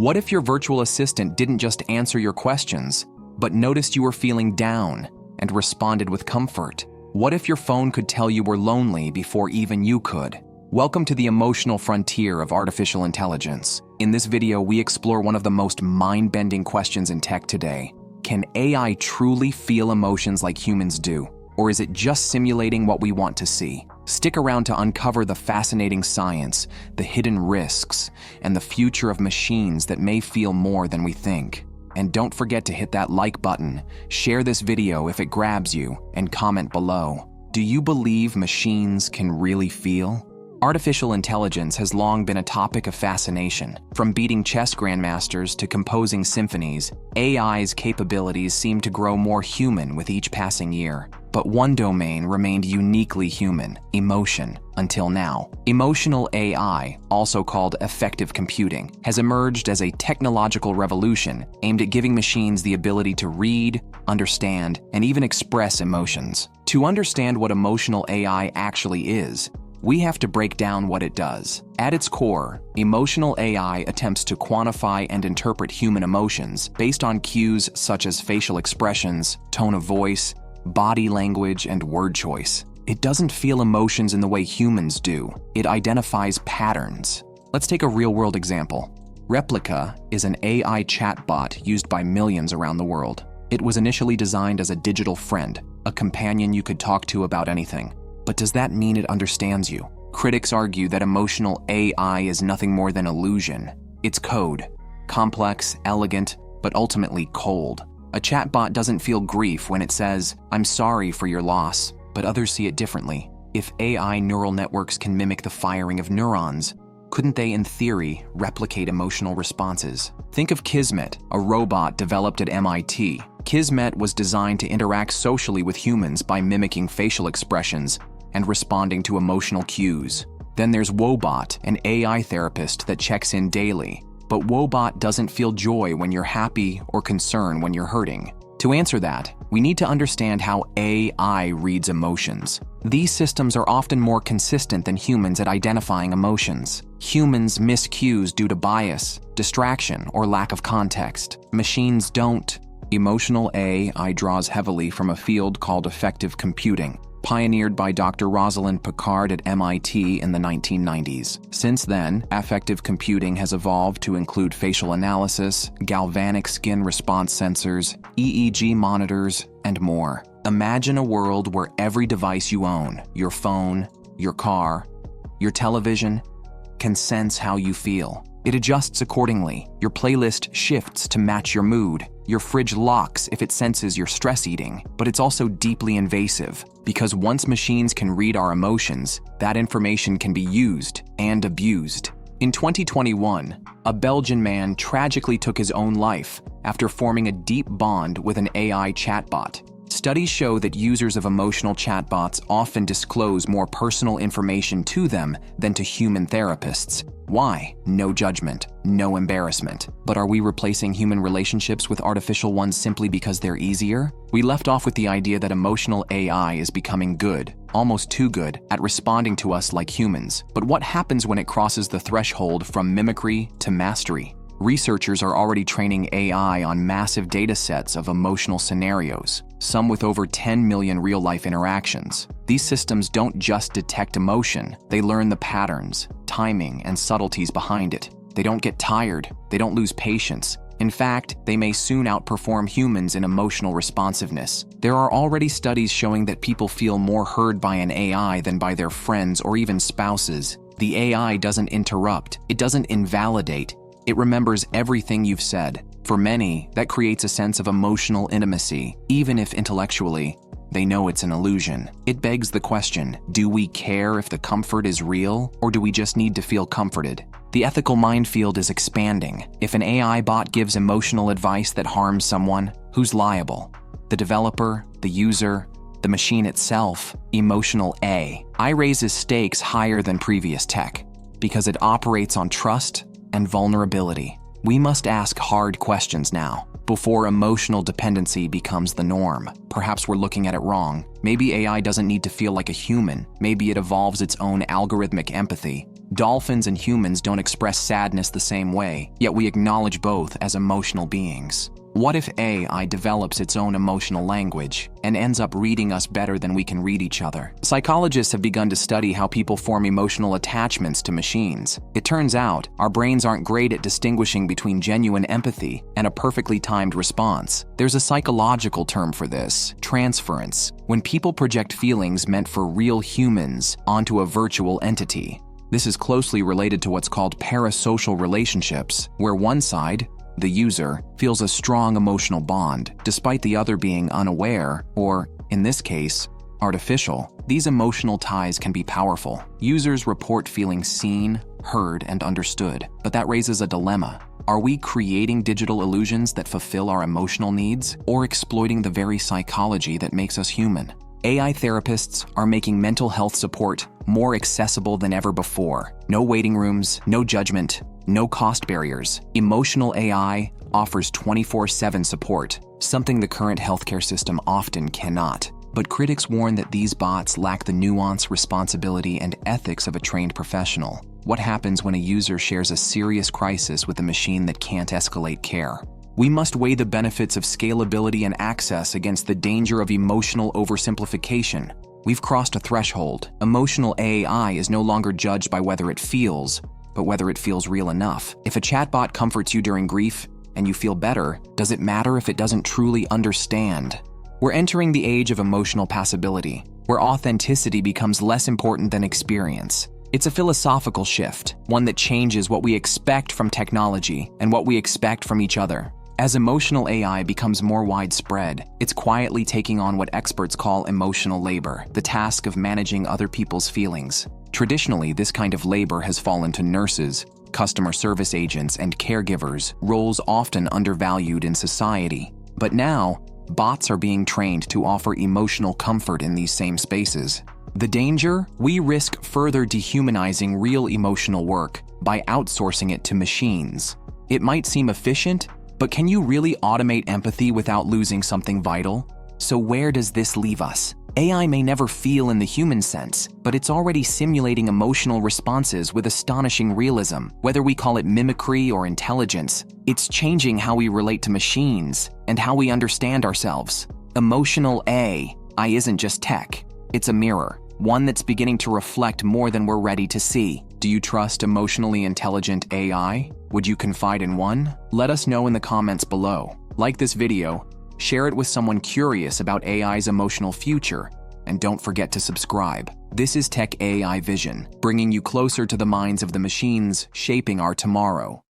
What if your virtual assistant didn't just answer your questions, but noticed you were feeling down and responded with comfort? What if your phone could tell you were lonely before even you could? Welcome to the emotional frontier of artificial intelligence. In this video, we explore one of the most mind-bending questions in tech today. Can AI truly feel emotions like humans do? Or is it just simulating what we want to see? Stick around to uncover the fascinating science, the hidden risks, and the future of machines that may feel more than we think. And don't forget to hit that like button, share this video if it grabs you, and comment below. Do you believe machines can really feel? Artificial intelligence has long been a topic of fascination. From beating chess grandmasters to composing symphonies, AI's capabilities seem to grow more human with each passing year. But one domain remained uniquely human: emotion, until now. Emotional AI, also called affective computing, has emerged as a technological revolution aimed at giving machines the ability to read, understand, and even express emotions. To understand what emotional AI actually is, we have to break down what it does. At its core, emotional AI attempts to quantify and interpret human emotions based on cues such as facial expressions, tone of voice, body language, and word choice. It doesn't feel emotions in the way humans do. It identifies patterns. Let's take a real-world example. Replika is an AI chatbot used by millions around the world. It was initially designed as a digital friend, a companion you could talk to about anything. But does that mean it understands you? Critics argue that emotional AI is nothing more than illusion. It's code, complex, elegant, but ultimately cold. A chatbot doesn't feel grief when it says, "I'm sorry for your loss," but others see it differently. If AI neural networks can mimic the firing of neurons, couldn't they, in theory, replicate emotional responses? Think of 𝗧𝗲𝗰, a robot developed at MIT. 𝗧𝗲𝗰 was designed to interact socially with humans by mimicking facial expressions and responding to emotional cues. Then there's Woebot, an AI therapist that checks in daily. But Woebot doesn't feel joy when you're happy or concern when you're hurting. To answer that, we need to understand how AI reads emotions. These systems are often more consistent than humans at identifying emotions. Humans miss cues due to bias, distraction, or lack of context. Machines don't. Emotional AI draws heavily from a field called affective computing, pioneered by Dr. 𝗧𝗲𝗰𝗵 𝗔𝗶 at MIT in the 1990s. Since then, affective computing has evolved to include facial analysis, galvanic skin response sensors, EEG monitors, and more. Imagine a world where every device you own, your phone, your car, your television, can sense how you feel. It adjusts accordingly. Your playlist shifts to match your mood. Your fridge locks if it senses you're stress eating. But it's also deeply invasive, because once machines can read our emotions, that information can be used and abused. In 2021, a Belgian man tragically took his own life after forming a deep bond with an AI chatbot. Studies show that users of emotional chatbots often disclose more personal information to them than to human therapists. Why? No judgment, no embarrassment. But are we replacing human relationships with artificial ones simply because they're easier? We left off with the idea that emotional AI is becoming good, almost too good, at responding to us like humans. But what happens when it crosses the threshold from mimicry to mastery? Researchers are already training AI on massive data sets of emotional scenarios, some with over 10 million real-life interactions. These systems don't just detect emotion, they learn the patterns, timing, and subtleties behind it. They don't get tired, they don't lose patience. In fact, they may soon outperform humans in emotional responsiveness. There are already studies showing that people feel more heard by an AI than by their friends or even spouses. The AI doesn't interrupt, it doesn't invalidate. It remembers everything you've said. For many, that creates a sense of emotional intimacy, even if intellectually, they know it's an illusion. It begs the question, do we care if the comfort is real, or do we just need to feel comforted? The ethical minefield is expanding. If an AI bot gives emotional advice that harms someone, who's liable? The developer, the user, the machine itself? Emotional AI raises stakes higher than previous tech, because it operates on trust and vulnerability. We must ask hard questions now, before emotional dependency becomes the norm. Perhaps we're looking at it wrong. Maybe AI doesn't need to feel like a human. Maybe it evolves its own algorithmic empathy. Dolphins and humans don't express sadness the same way, yet we acknowledge both as emotional beings. What if AI develops its own emotional language and ends up reading us better than we can read each other? Psychologists have begun to study how people form emotional attachments to machines. It turns out, our brains aren't great at distinguishing between genuine empathy and a perfectly timed response. There's a psychological term for this: transference, when people project feelings meant for real humans onto a virtual entity. This is closely related to what's called parasocial relationships, where one side, the user, feels a strong emotional bond, despite the other being unaware or, in this case, artificial. These emotional ties can be powerful. Users report feeling seen, heard, and understood, but that raises a dilemma. Are we creating digital illusions that fulfill our emotional needs, or exploiting the very psychology that makes us human? AI therapists are making mental health support more accessible than ever before. No waiting rooms, no judgment, no cost barriers. Emotional AI offers 24/7 support, something the current healthcare system often cannot. But critics warn that these bots lack the nuance, responsibility, and ethics of a trained professional. What happens when a user shares a serious crisis with a machine that can't escalate care? We must weigh the benefits of scalability and access against the danger of emotional oversimplification. We've crossed a threshold. Emotional AI is no longer judged by whether it feels, but whether it feels real enough. If a chatbot comforts you during grief and you feel better, does it matter if it doesn't truly understand? We're entering the age of emotional passibility, where authenticity becomes less important than experience. It's a philosophical shift, one that changes what we expect from technology and what we expect from each other. As emotional AI becomes more widespread, it's quietly taking on what experts call emotional labor, the task of managing other people's feelings. Traditionally, this kind of labor has fallen to nurses, customer service agents, and caregivers, roles often undervalued in society. But now, bots are being trained to offer emotional comfort in these same spaces. The danger? We risk further dehumanizing real emotional work by outsourcing it to machines. It might seem efficient, but can you really automate empathy without losing something vital? So where does this leave us? AI may never feel in the human sense, but it's already simulating emotional responses with astonishing realism. Whether we call it mimicry or intelligence, it's changing how we relate to machines and how we understand ourselves. Emotional AI isn't just tech, it's a mirror, one that's beginning to reflect more than we're ready to see. Do you trust emotionally intelligent AI? Would you confide in one? Let us know in the comments below. Like this video, share it with someone curious about AI's emotional future, and don't forget to subscribe. This is Tech AI Vision, bringing you closer to the minds of the machines shaping our tomorrow.